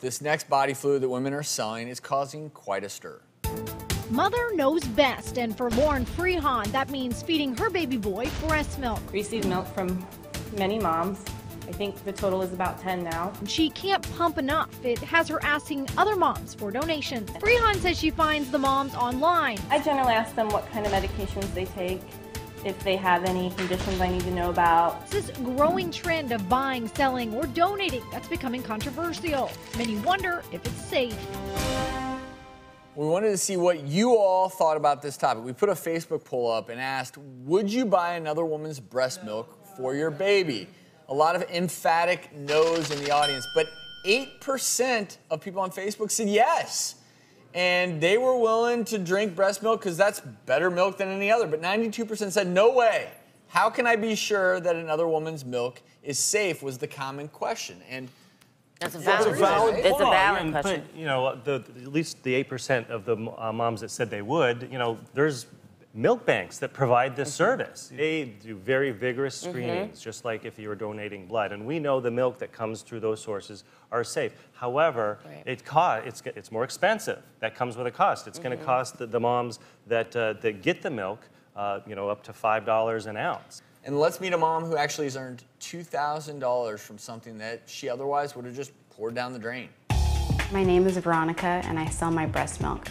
birth, this next body fluid that women are selling is causing quite a stir. Mother knows best, and for Lauren Freehon, that means feeding her baby boy breast milk. Received milk from many moms. I think the total is about 10 now. She can't pump enough. It has her asking other moms for donations. Freehon says she finds the moms online. I generally ask them what kind of medications they take, if they have any conditions I need to know about. It's this growing trend of buying, selling, or donating that's becoming controversial. Many wonder if it's safe. We wanted to see what you all thought about this topic. We put a Facebook poll up and asked, would you buy another woman's breast milk for your baby? A lot of emphatic no's in the audience, but 8% of people on Facebook said yes. And they were willing to drink breast milk because that's better milk than any other. But 92% said, no way. How can I be sure that another woman's milk is safe was the common question. And that's a valid It's a valid question. But, you know, at least the 8% of the moms that said they would, you know, there's milk banks that provide this service. They do very vigorous screenings, just like if you were donating blood. And we know the milk that comes through those sources are safe. However, it's more expensive. That comes with a cost. It's going to cost the moms that get the milk, you know, up to $5 an ounce. And let's meet a mom who actually has earned $2,000 from something that she otherwise would have just poured down the drain. My name is Veronica, and I sell my breast milk.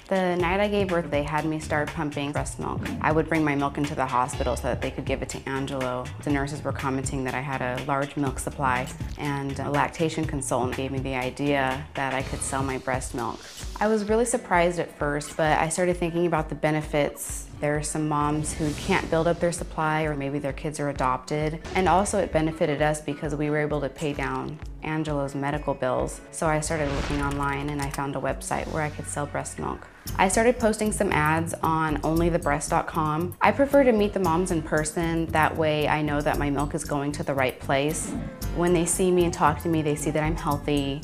The night I gave birth, they had me start pumping breast milk. I would bring my milk into the hospital so that they could give it to Angelo. The nurses were commenting that I had a large milk supply, and a lactation consultant gave me the idea that I could sell my breast milk. I was really surprised at first, but I started thinking about the benefits. There are some moms who can't build up their supply, or maybe their kids are adopted. And also it benefited us because we were able to pay down Angelo's medical bills. So I started looking online and I found a website where I could sell breast milk. I started posting some ads on onlythebreast.com. I prefer to meet the moms in person. That way I know that my milk is going to the right place. When they see me and talk to me, they see that I'm healthy,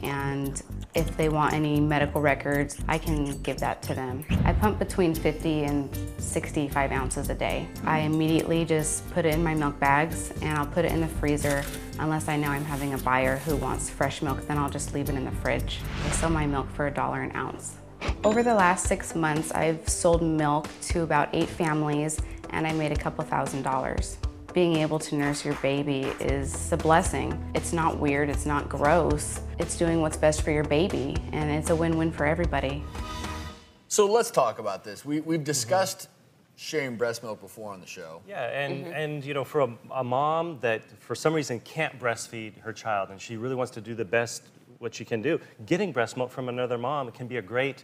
and if they want any medical records, I can give that to them. I pump between 50 and 65 ounces a day. I immediately just put it in my milk bags and I'll put it in the freezer. Unless I know I'm having a buyer who wants fresh milk, then I'll just leave it in the fridge. I sell my milk for $1 an ounce. Over the last 6 months, I've sold milk to about 8 families and I made a couple $1,000s. Being able to nurse your baby is a blessing. It's not weird, it's not gross. It's doing what's best for your baby, and it's a win-win for everybody. So let's talk about this. We've discussed sharing breast milk before on the show. Yeah, and you know, for a mom that for some reason can't breastfeed her child and she really wants to do the best what she can do, getting breast milk from another mom can be a great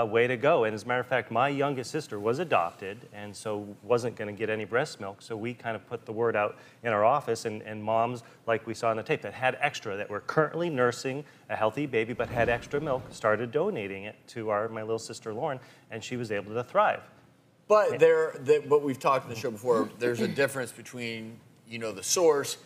way to go. And as a matter of fact, my youngest sister was adopted and so wasn't going to get any breast milk. So we kind of put the word out in our office, and moms, like we saw on the tape, that had extra, that were currently nursing a healthy baby but had extra milk, started donating it to my little sister Lauren, and she was able to thrive. But but we've talked on the show before, there's a difference between, you know, the source.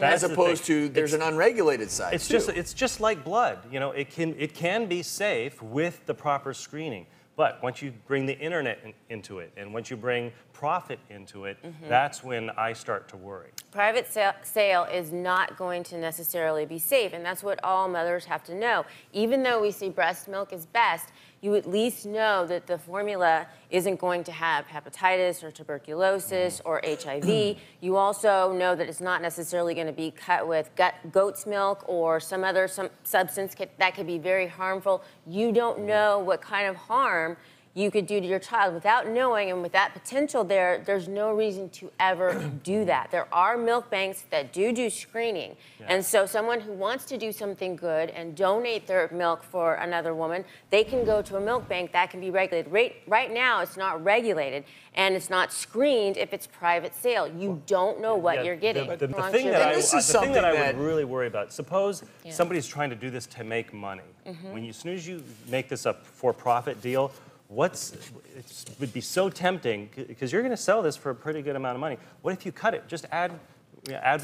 As opposed to there's an unregulated side. It's just like blood. You know, it can be safe with the proper screening. But once you bring the internet into it, and once you bring profit into it, that's when I start to worry. Private sale is not going to necessarily be safe, and that's what all mothers have to know. Even though we see breast milk is best, you at least know that the formula isn't going to have hepatitis or tuberculosis or HIV. You also know that it's not necessarily going to be cut with goat's milk or some other substance that could be very harmful. You don't know what kind of harm you could do to your child. Without knowing, and with that potential there's no reason to ever do that. There are milk banks that do screening. And so someone who wants to do something good and donate their milk for another woman, they can go to a milk bank that can be regulated. Right now, it's not regulated, and it's not screened if it's private sale. You don't know what you're getting. The thing that I would really worry about, suppose somebody's trying to do this to make money. As soon as you make this a for-profit deal, it would be so tempting, because you're going to sell this for a pretty good amount of money. What if you cut it? Just add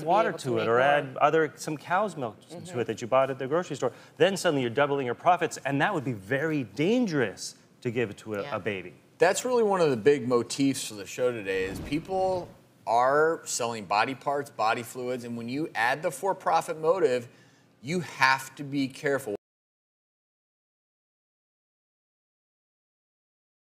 water to it, or add some cow's milk to it that you bought at the grocery store. Then suddenly you're doubling your profits, and that would be very dangerous to give it to a baby. That's really one of the big motifs for the show today, is people are selling body parts, body fluids, and when you add the for-profit motive, you have to be careful.